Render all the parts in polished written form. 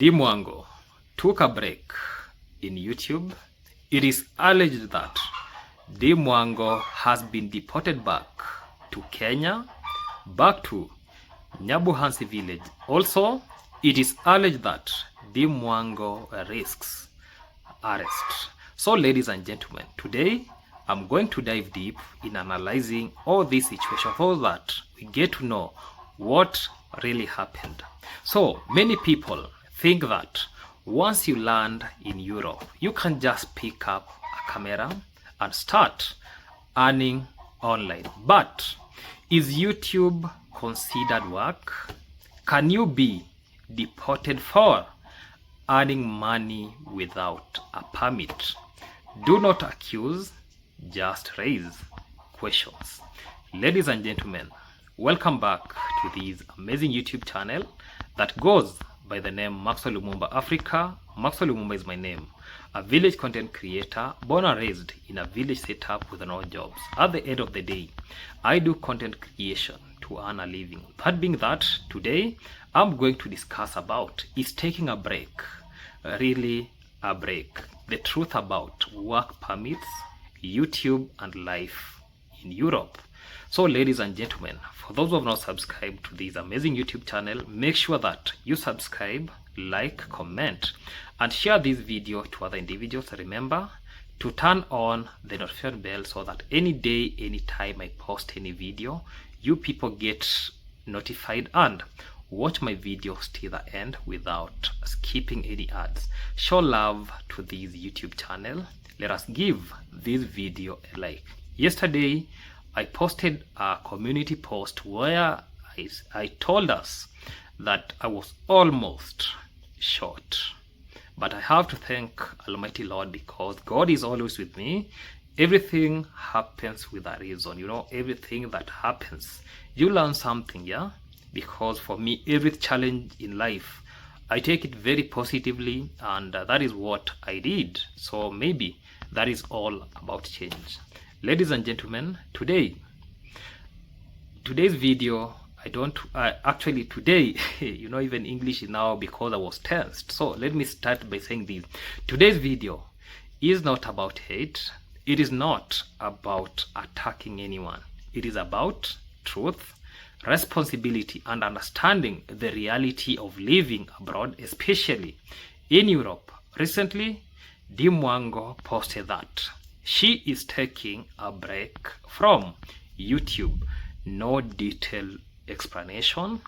Mwango took a break in YouTube. It is alleged that Mwango has been deported back to Kenya, back to Nyabuhansi village. Also, it is alleged that Mwango risks arrest. So, ladies and gentlemen, today I'm going to dive deep in analyzing all these situations so that we get to know what really happened. So, many people think that once you land in Europe, you can just pick up a camera and start earning online. But is YouTube considered work? Can you be deported for earning money without a permit? Do not accuse, just raise questions. Ladies and gentlemen, welcome back to this amazing YouTube channel that goes by the name Maxwell Lumumba Africa. Maxwell Lumumba is my name, a village content creator born and raised in a village setup with no jobs. At the end of the day, I do content creation to earn a living. That being that, today I'm going to discuss about is taking a break, really a break, the truth about work permits, YouTube and life in Europe. So ladies and gentlemen, for those who have not subscribed to this amazing YouTube channel, make sure that you subscribe, like, comment, and share this video to other individuals. Remember to turn on the notification bell so that any day, anytime I post any video, you people get notified and watch my videos till the end without skipping any ads. Show love to this YouTube channel. Let us give this video a like. Yesterday, I posted a community post where I told us that I was almost shot. But I have to thank Almighty Lord because God is always with me. Everything happens with a reason. You know, everything that happens, you learn something, yeah? Because for me, every challenge in life, I take it very positively, and that is what I did. So maybe that is all about change. Ladies and gentlemen, today's video, actually today, you know, even English is now because I was tensed. So let me start by saying this. Today's video is not about hate. It is not about attacking anyone. It is about truth, responsibility, and understanding the reality of living abroad, especially in Europe. Recently, Mwango posted that she is taking a break from YouTube. No detailed explanation,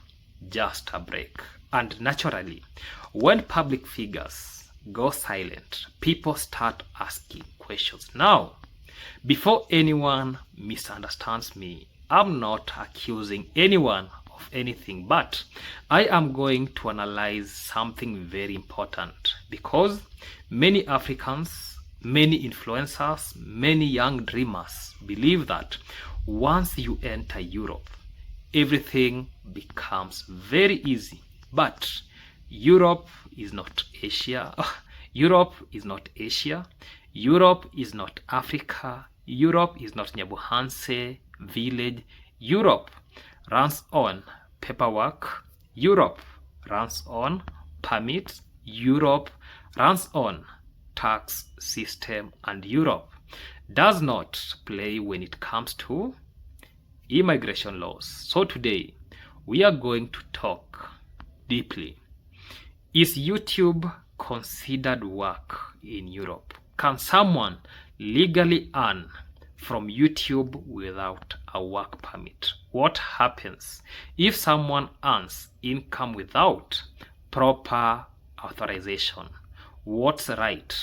just a break. And naturally, when public figures go silent, people start asking questions. Now, before anyone misunderstands me, I'm not accusing anyone of anything, but I am going to analyze something very important because many Africans, many influencers, many young dreamers believe that once you enter Europe, everything becomes very easy. But Europe is not Asia. Europe is not Asia. Europe is not Africa. Europe is not Nyabuhansi village. Europe runs on paperwork. Europe runs on permits. Europe runs on tax system, and Europe does not play when it comes to immigration laws. So today we are going to talk deeply. Is YouTube considered work in Europe? Can someone legally earn from YouTube without a work permit? What happens if someone earns income without proper authorization? What right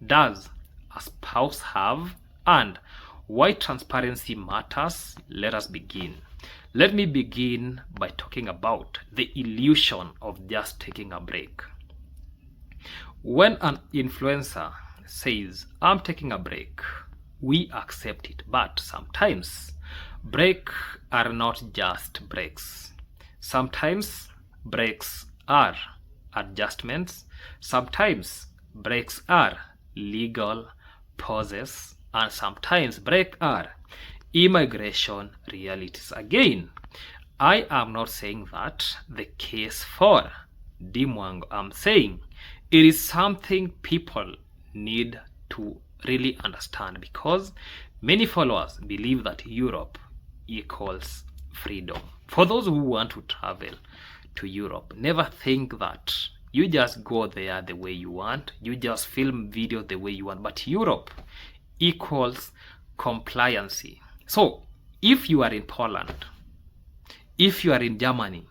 does a spouse have, and why transparency matters? Let us begin. Let me begin by talking about the illusion of just taking a break. When an influencer says, I'm taking a break, we accept it, but sometimes breaks are not just breaks. Sometimes breaks are adjustments. Sometimes breaks are legal pauses, and sometimes breaks are immigration realities. Again, I am not saying that the case for Mwango, I'm saying it is something people need to really understand, because many followers believe that Europe equals freedom. For those who want to travel to Europe, never think that you just go there the way you want, you just film videos the way you want, but Europe equals compliancy. So if you are in Poland, if you are in Germany,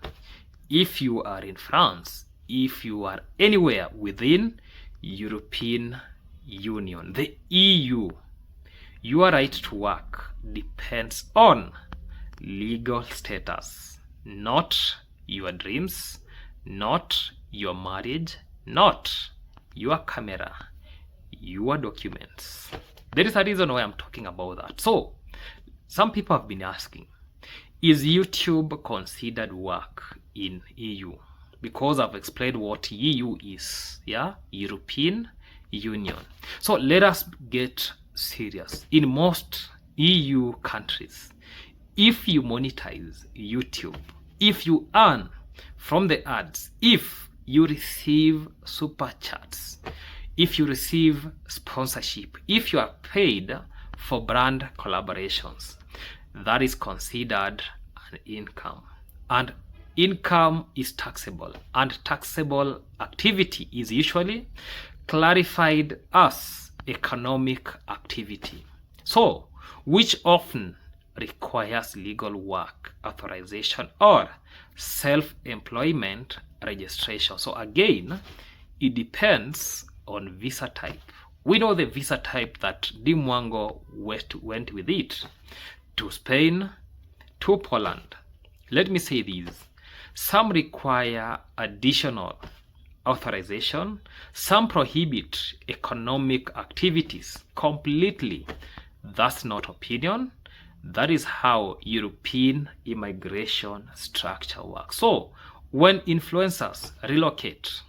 if you are in France, if you are anywhere within European Union, the EU, your right to work depends on legal status, not your dreams, not your marriage, not your camera, your documents. There is a reason why I'm talking about that. So some people have been asking, is YouTube considered work in EU? Because I've explained what EU is, yeah, European Union. So let us get serious. In most EU countries, if you monetize YouTube, if you earn from the ads, if you receive super chats, if you receive sponsorship, if you are paid for brand collaborations, that is considered an income. And income is taxable, and taxable activity is usually clarified as economic activity, so which often requires legal work authorization or self-employment registration. So again, it depends on visa type. We know the visa type that Mwango went with it to Spain, to Poland. Let me say these. Some require additional authorization. Some prohibit economic activities completely. That's not opinion. That is how European immigration structure works. So when influencers relocate,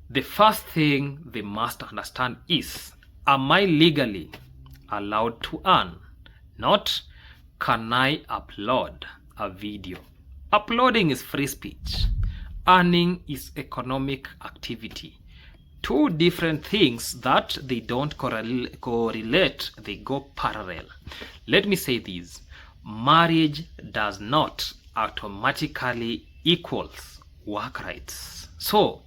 the first thing they must understand is, am I legally allowed to earn? Not, can I upload a video? Uploading is free speech. Earning is economic activity. Two different things that they don't correlate, they go parallel. Let me say this. Marriage does not automatically equals work rights. So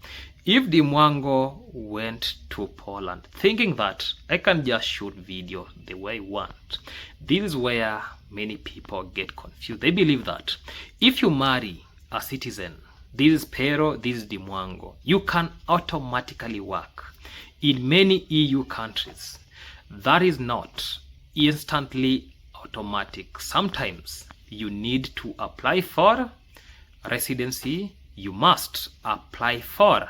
if Mwango went to Poland thinking that I can just shoot video the way I want, this is where many people get confused. They believe that if you marry a citizen, this is Pero, this is Mwango, you can automatically work. In many EU countries, that is not instantly automatic. Sometimes you need to apply for residency, you must apply for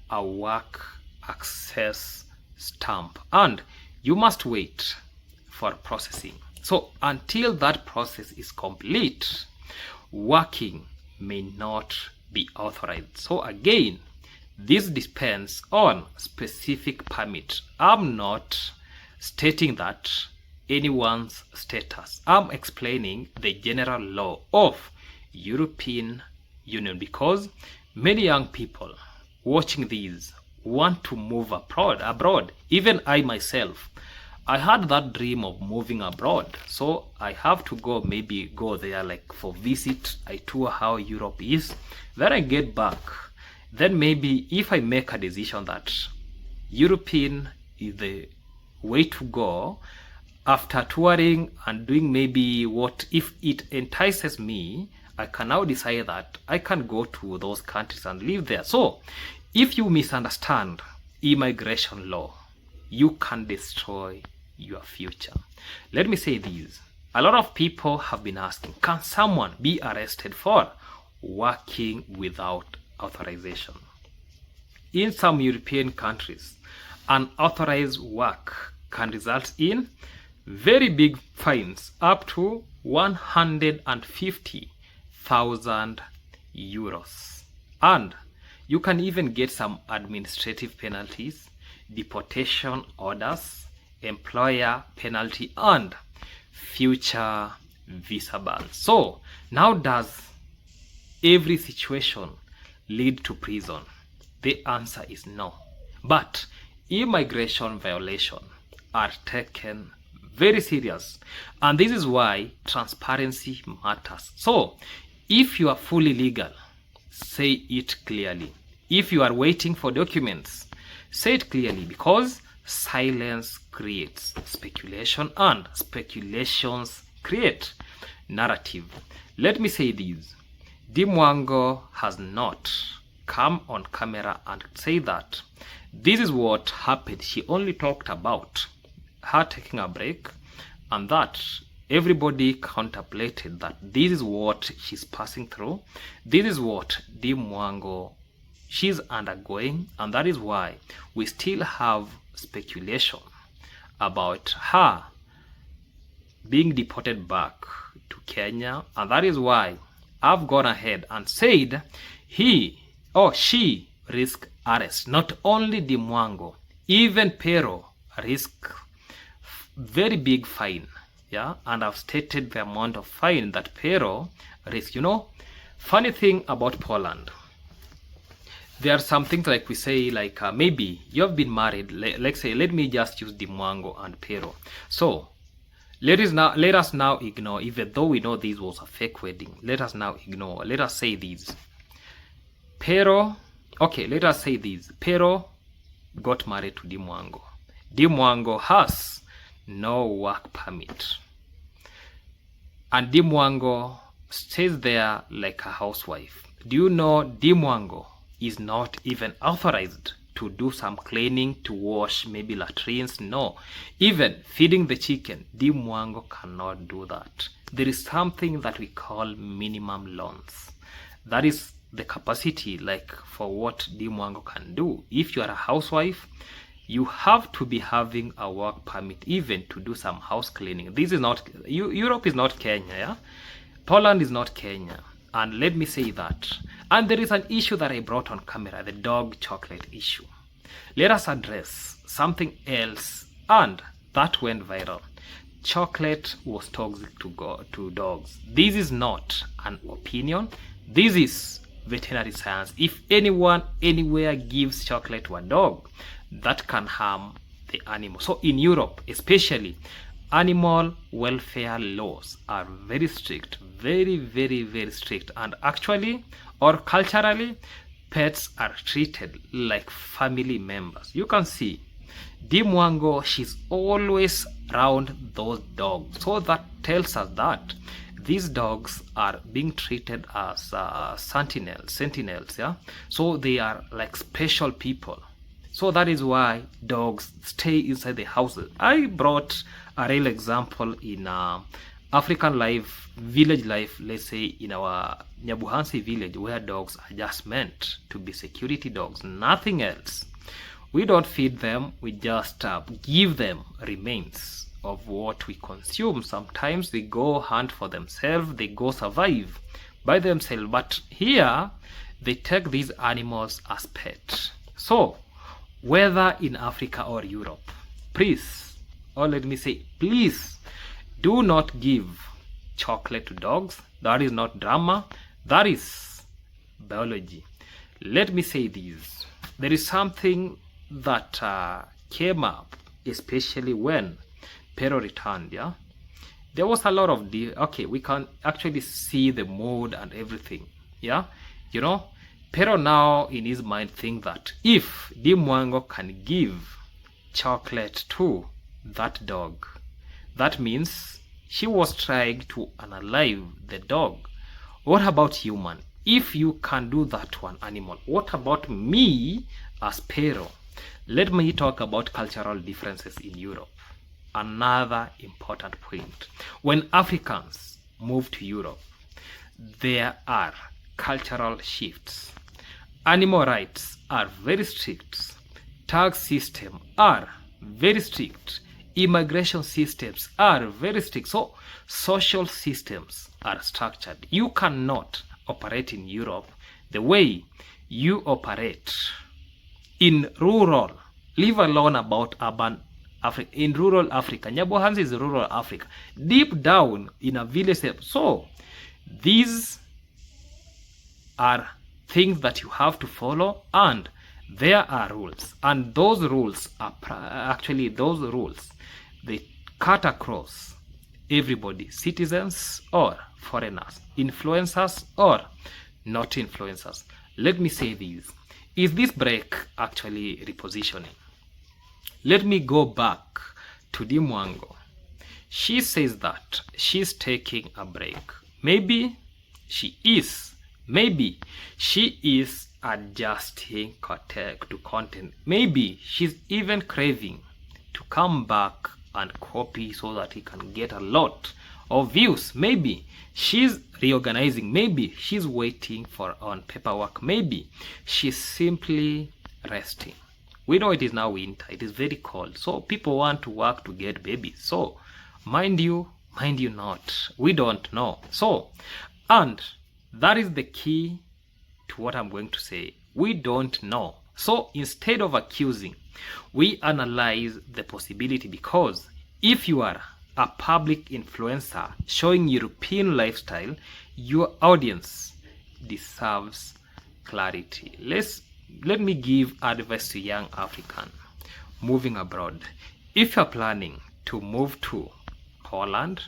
a work access stamp, and you must wait for processing. So until that process is complete, working may not be authorized. So again, this depends on specific permit. I'm not stating that anyone's status. I'm explaining the general law of European Union, because many young people watching these want to move abroad. Even I myself, I had that dream of moving abroad, so I have to go there like for visit. I tour how Europe is, then I get back. Then maybe if I make a decision that European is the way to go, after touring and doing maybe what, if it entices me, I can now decide that I can go to those countries and live there. So if you misunderstand immigration law, you can destroy your future. Let me say this. A lot of people have been asking, can someone be arrested for working without authorization? In some European countries, unauthorized work can result in very big fines, up to 150,000 euros. And you can even get some administrative penalties, deportation orders, employer penalty, and future visa bans. So now, does every situation lead to prison? The answer is no. But immigration violations are taken very serious, and this is why transparency matters. So if you are fully legal, say it clearly. If you are waiting for documents, say it clearly, because silence creates speculation and speculations create narrative. Let me say this. Mwango has not come on camera and say that this is what happened. She only talked about her taking a break, and that everybody contemplated that this is what she's passing through. This is what Mwango she's undergoing, and that is why we still have speculation about her being deported back to Kenya. And that is why I've gone ahead and said he or she risk arrest. Not only Mwango, even Pero risk very big fine. Yeah, and I've stated the amount of fine that Pero risk. You know, funny thing about Poland, there are some things like we say, like maybe you have been married. Let's say, let me just use Mwango and Pero. So let us now ignore, even though we know this was a fake wedding, let us now ignore. Let us say this. Pero, okay, let us say this. Pero got married to Mwango. Mwango has no work permit, and Mwango stays there like a housewife. Do you know Mwango is not even authorized to do some cleaning, to wash maybe latrines? No. Even feeding the chicken, Mwango cannot do that. There is something that we call minimum loans. That is the capacity, like, for what Mwango can do. If you are a housewife, you have to be having a work permit even to do some house cleaning. This is not, Europe is not Kenya, yeah? Poland is not Kenya. And let me say that. And there is an issue that I brought on camera, the dog chocolate issue. Let us address something else, and that went viral. Chocolate was toxic to dogs. This is not an opinion. This is veterinary science. If anyone anywhere gives chocolate to a dog, that can harm the animal. So in Europe especially, animal welfare laws are very strict, very, very, very strict. And actually, or culturally, pets are treated like family members. You can see Mwango, she's always around those dogs. So that tells us that these dogs are being treated as sentinels, yeah? So they are like special people. So that is why dogs stay inside the houses. I brought a real example in African life, village life, let's say in our Nyabuhansi village, where dogs are just meant to be security dogs, nothing else. We don't feed them, we just give them remains of what we consume. Sometimes they go hunt for themselves, they go survive by themselves. But here, they take these animals as pets. So, whether in Africa or Europe, please, or let me say, please, do not give chocolate to dogs. That is not drama, that is biology. Let me say this. There is something that came up, especially when Pero returned, yeah? There was a lot of, okay, we can actually see the mood and everything, yeah? You know, Pero now in his mind think that if Mwango can give chocolate to that dog, that means she was trying to unalive the dog. What about human? If you can do that to an animal, what about me as Pero? Let me talk about cultural differences in Europe. Another important point. When Africans move to Europe, there are cultural shifts. Animal rights are very strict. Tax systems are very strict. Immigration systems are very strict. So social systems are structured. You cannot operate in Europe the way you operate in rural, leave alone about urban Africa. In rural Africa, Nyabohansi is rural Africa, deep down in a village. So these are things that you have to follow, and there are rules, and those rules are they cut across everybody, citizens or foreigners, influencers or not influencers. Let me say this. Is this break actually repositioning? Let me go back to Mwango. She says that she's taking a break. Maybe she is. Maybe she is adjusting to content. Maybe she's even craving to come back and copy so that he can get a lot of views. Maybe she's reorganizing. Maybe she's waiting for on paperwork. Maybe she's simply resting. We know it is now winter. It is very cold. So people want to work to get babies. So mind you not. We don't know. So, and that is the key to what I'm going to say. We don't know. So instead of accusing, we analyze the possibility, because if you are a public influencer showing European lifestyle, your audience deserves clarity. Let me give advice to young African moving abroad. If you're planning to move to Holland,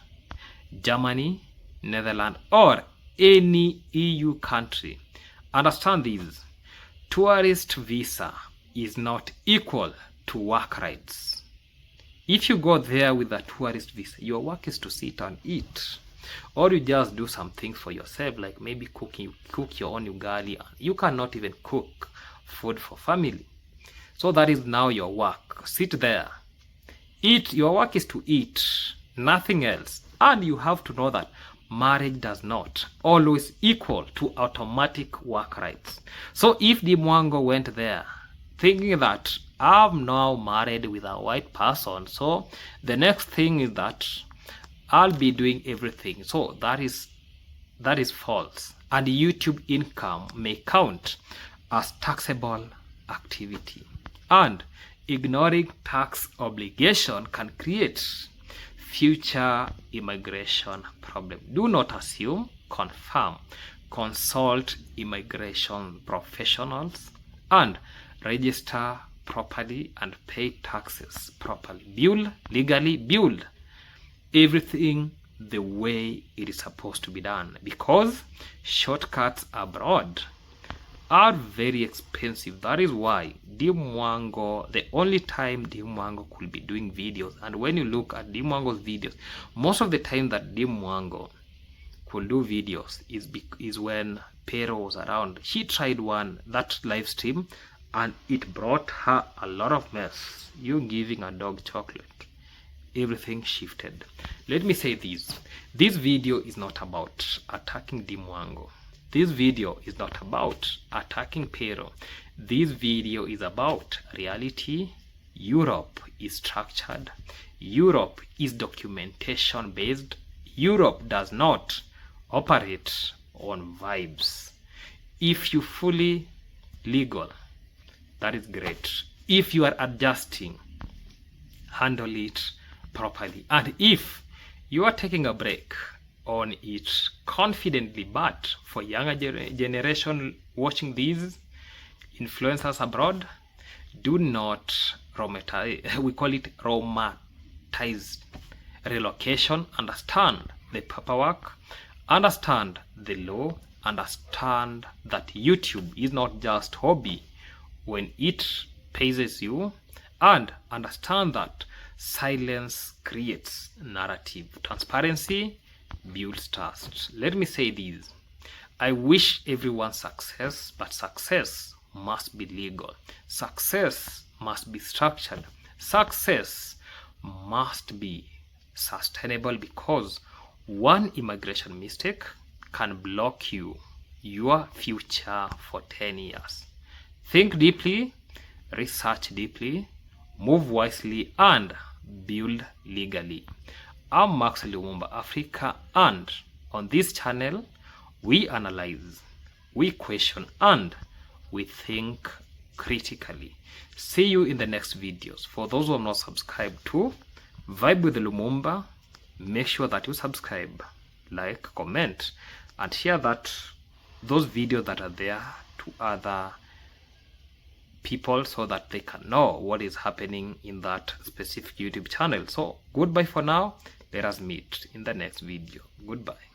Germany, Netherlands, or any EU country, understand this. Tourist visa is not equal to work rights. If you go there with a tourist visa, your work is to sit and eat, or you just do some things for yourself, like maybe cooking. You cook your own ugali. You cannot even cook food for family. So that is now your work. Sit there, eat. Your work is to eat, nothing else. And you have to know that marriage does not always equal to automatic work rights. So if Mwango went there thinking that I'm now married with a white person, so the next thing is that I'll be doing everything, so that is false. And YouTube income may count as taxable activity, and ignoring tax obligation can create future immigration problem. Do not assume, confirm, consult immigration professionals, and register properly and pay taxes properly. Build legally, build everything the way it is supposed to be done, because shortcuts abroad are very expensive. That is why Mwango, the only time Mwango could be doing videos, and when you look at Mwango's videos, most of the time that Mwango could do videos is when Pero was around. She tried that live stream, and it brought her a lot of mess. You giving a dog chocolate, everything shifted. Let me say this video is not about attacking Mwango. This video is not about attacking Pero. This video is about reality. Europe is structured. Europe is documentation based. Europe does not operate on vibes. If you fully legal, that is great. If you are adjusting, handle it properly. And if you are taking a break on it confidently, but for younger generation watching these influencers abroad, do not romanticize. We call it romanticized relocation. Understand the paperwork, understand the law, understand that YouTube is not just hobby when it pays you, and understand that silence creates narrative. Transparency builds trust. Let me say this. I wish everyone success, but success must be legal. Success must be structured. Success must be sustainable, because one immigration mistake can block your future for 10 years. Think deeply, research deeply, move wisely, and build legally. I'm Maxwell Lumumba, Africa, and on this channel, we analyze, we question, and we think critically. See you in the next videos. For those who have not subscribed to Vibe with Lumumba, make sure that you subscribe, like, comment, and share those videos that are there to other people so that they can know what is happening in that specific YouTube channel. So goodbye for now. Let us meet in the next video. Goodbye.